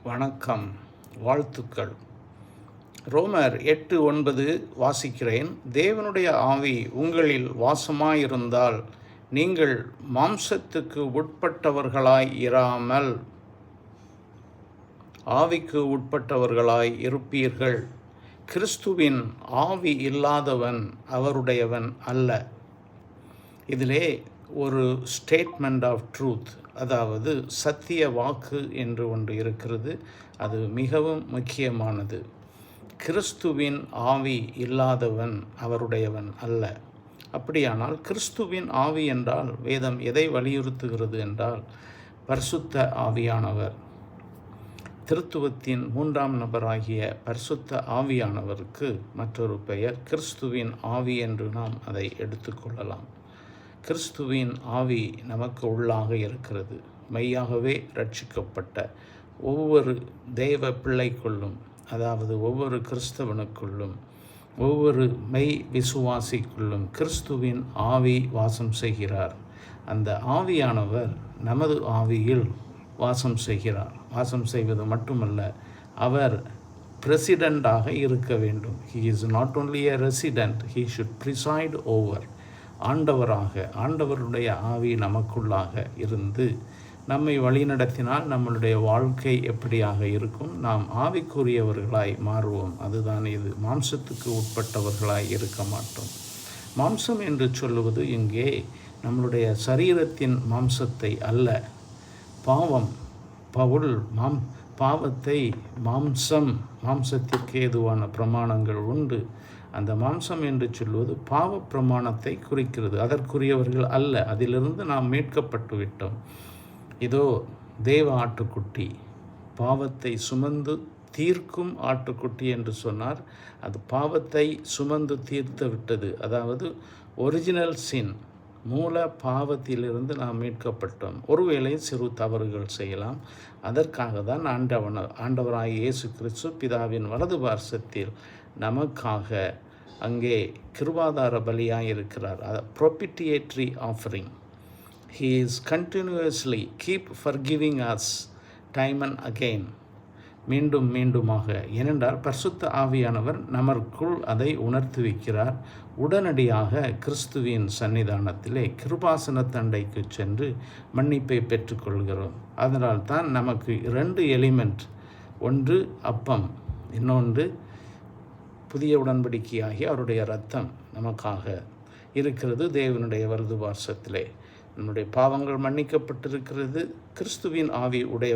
வணக்கம், வாழ்த்துக்கள். ரோமர் 8:9 வாசிக்கிறேன். தேவனுடைய ஆவி உங்களில் வாசமாயிருந்தால் நீங்கள் மாம்சத்துக்கு உட்பட்டவர்களாய் இராமல் ஆவிக்கு உட்பட்டவர்களாய் இருப்பீர்கள். கிறிஸ்துவின் ஆவி இல்லாதவன் அவருடையவன் அல்ல. இதிலே ஒரு ஸ்டேட்மெண்ட் ஆஃப் ட்ரூத், அதாவது சத்திய வாக்கு என்று ஒன்று இருக்கிறது. அது மிகவும் முக்கியமானது. கிறிஸ்துவின் ஆவி இல்லாதவன் அவருடையவன் அல்ல. அப்படியானால் கிறிஸ்துவின் ஆவி என்றால் வேதம் எதை வலியுறுத்துகிறது என்றால், பரிசுத்த ஆவியானவர், திருத்துவத்தின் 3ஆம் நபராகிய பரிசுத்த ஆவியானவருக்கு மற்றொரு பெயர் கிறிஸ்துவின் ஆவி என்று நாம் அதை எடுத்துக்கொள்ளலாம். கிறிஸ்துவின் ஆவி நமக்கு உள்ளாக இருக்கிறது. மெய்யாகவே ரட்சிக்கப்பட்ட ஒவ்வொரு தேவ பிள்ளைக்குள்ளும், அதாவது ஒவ்வொரு கிறிஸ்தவனுக்குள்ளும், ஒவ்வொரு மெய் விசுவாசிக்குள்ளும் கிறிஸ்துவின் ஆவி வாசம் செய்கிறார். அந்த ஆவியானவர் நமது ஆவியில் வாசம் செய்கிறார். வாசம் செய்வது மட்டுமல்ல, அவர் பிரசிடெண்டாக இருக்க வேண்டும். He is not only a resident, he should preside over. ஆண்டவருடைய ஆவி நமக்குள்ளாக இருந்து நம்மை வழிநடத்தினால் நம்மளுடைய வாழ்க்கை எப்படியாக இருக்கும்? நாம் ஆவிக்குரியவர்களாய் மாறுவோம். அதுதான் இது. மாம்சத்துக்கு உட்பட்டவர்களாய் இருக்க மாட்டோம். மாம்சம் என்று சொல்லுவது இங்கே நம்மளுடைய சரீரத்தின் மாம்சத்தை அல்ல. பவுல் பாவத்தை மாம்சத்திற்கு ஏதுவான பிரமாணங்கள் உண்டு. அந்த மாம்சம் என்று சொல்வது பாவ பிரமாணத்தை குறிக்கிறது. அதற்குரியவர்கள் அல்ல. அதிலிருந்து நாம் மீட்கப்பட்டு விட்டோம். இதோ தேவ ஆட்டுக்குட்டி, பாவத்தை சுமந்து தீர்க்கும் ஆட்டுக்குட்டி என்று சொன்னார். அது பாவத்தை சுமந்து தீர்த்து விட்டது. அதாவது ஒரிஜினல் சின், மூல பாவத்திலிருந்து நாம் மீட்கப்பட்டோம். ஒருவேளை சிறு தவறுகள் செய்யலாம். அதற்காக தான் ஆண்டவராகிய இயேசு கிறிஸ்து பிதாவின் வலது பார்சத்தில் நமக்காக அங்கே கிருபாதார பலியாக இருக்கிறார். ப்ரொபிட்டியேட்ரி offering. He is continuously keep forgiving us time and again. மீண்டும் மீண்டுமாக. ஏனென்றால் பரிசுத்த ஆவியானவர் நமக்குள் அதை உணர்த்தி வைக்கிறார். உடனடியாக கிறிஸ்துவின் சன்னிதானத்திலே கிருபாசன தண்டைக்கு சென்று மன்னிப்பை பெற்றுக்கொள்கிறோம். அதனால் தான் நமக்கு 2 எலிமெண்ட், ஒன்று அப்பம், இன்னொன்று புதிய உடன்படிக்கையாகி அவருடைய இரத்தம் நமக்காக இருக்கிறது தேவனுடைய வலது பார்சத்திலே. நம்முடைய பாவங்கள் மன்னிக்கப்பட்டிருக்கிறது. கிறிஸ்துவின் ஆவி உடைய